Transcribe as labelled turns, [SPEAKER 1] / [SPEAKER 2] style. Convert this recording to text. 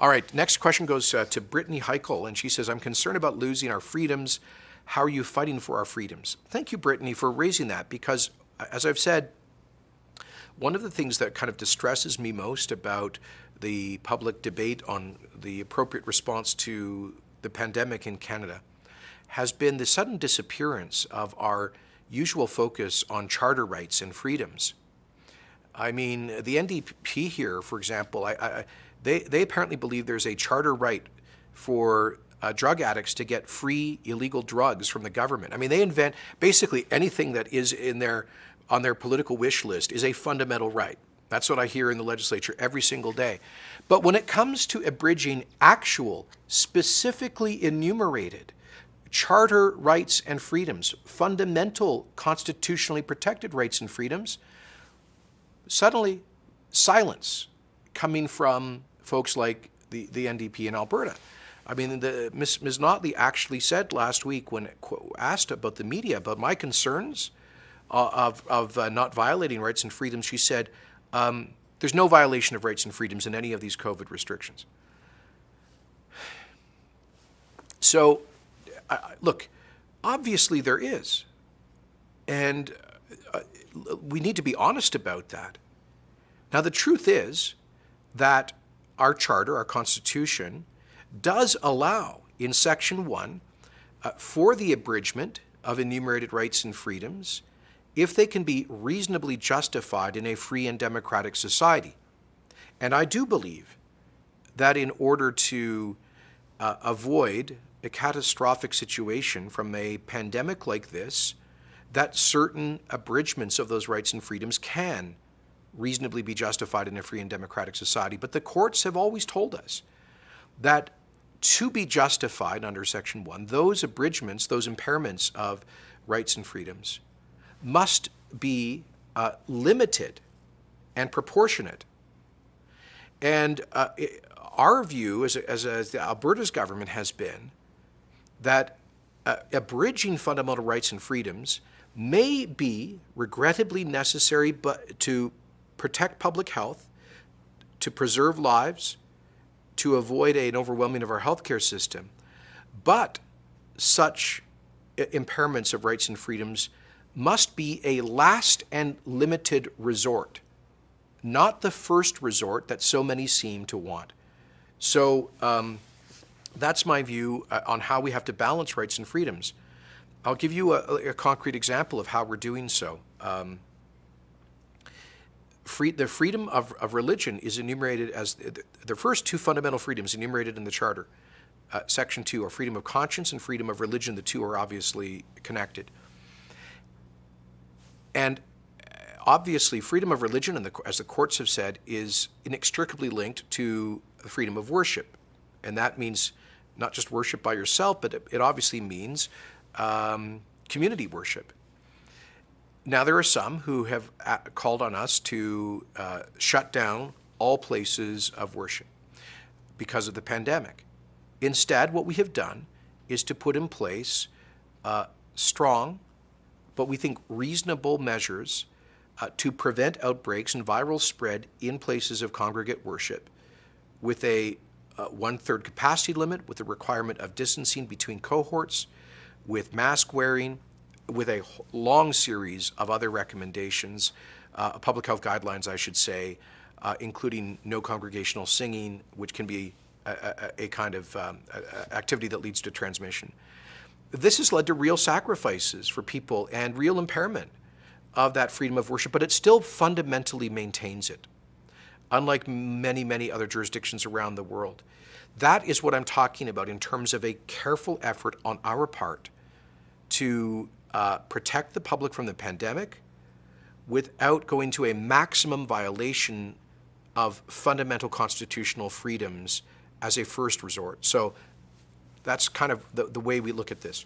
[SPEAKER 1] All right, next question goes to Brittany Heichel, and she says, I'm concerned about losing our freedoms. How are you fighting for our freedoms? Thank you, Brittany, for raising that, because as I've said, one of the things that kind of distresses me most about the public debate on the appropriate response to the pandemic in Canada has been the sudden disappearance of our usual focus on charter rights and freedoms. I mean, the NDP here, for example, they apparently believe there's a charter right for drug addicts to get free illegal drugs from the government. I mean, they invent basically anything that is on their political wish list is a fundamental right. That's what I hear in the legislature every single day. But when it comes to abridging actual, specifically enumerated charter rights and freedoms, fundamental constitutionally protected rights and freedoms, suddenly silence coming from folks like the NDP in Alberta. I mean, Ms. Notley actually said last week when asked about the media, about my concerns of not violating rights and freedoms, she said, there's no violation of rights and freedoms in any of these COVID restrictions. So, look, obviously there is. And we need to be honest about that. Now, the truth is that our charter, our Constitution, does allow in Section 1 for the abridgement of enumerated rights and freedoms if they can be reasonably justified in a free and democratic society. And I do believe that in order to avoid a catastrophic situation from a pandemic like this, that certain abridgments of those rights and freedoms can reasonably be justified in a free and democratic society. But the courts have always told us that to be justified under Section 1, those abridgments, those impairments of rights and freedoms must be limited and proportionate. And our view as the Alberta's government has been that abridging fundamental rights and freedoms may be regrettably necessary but to protect public health, to preserve lives, to avoid an overwhelming of our healthcare system. But such impairments of rights and freedoms must be a last and limited resort, not the first resort that so many seem to want. So that's my view on how we have to balance rights and freedoms. I'll give you a concrete example of how we're doing so. The freedom of religion is enumerated as the first two fundamental freedoms enumerated in the Charter. Section 2 are freedom of conscience and freedom of religion. The two are obviously connected. And obviously, freedom of religion, as the courts have said, is inextricably linked to the freedom of worship. And that means not just worship by yourself, but it obviously means community worship. Now, there are some who have called on us to shut down all places of worship because of the pandemic. Instead, what we have done is to put in place strong, but we think reasonable measures to prevent outbreaks and viral spread in places of congregate worship, with a one-third capacity limit, with a requirement of distancing between cohorts, with mask wearing, with a long series of other recommendations, public health guidelines, I should say, including no congregational singing, which can be a kind of activity that leads to transmission. This has led to real sacrifices for people and real impairment of that freedom of worship, but it still fundamentally maintains it, unlike many, many other jurisdictions around the world. That is what I'm talking about in terms of a careful effort on our part to protect the public from the pandemic without going to a maximum violation of fundamental constitutional freedoms as a first resort. So that's kind of the way we look at this.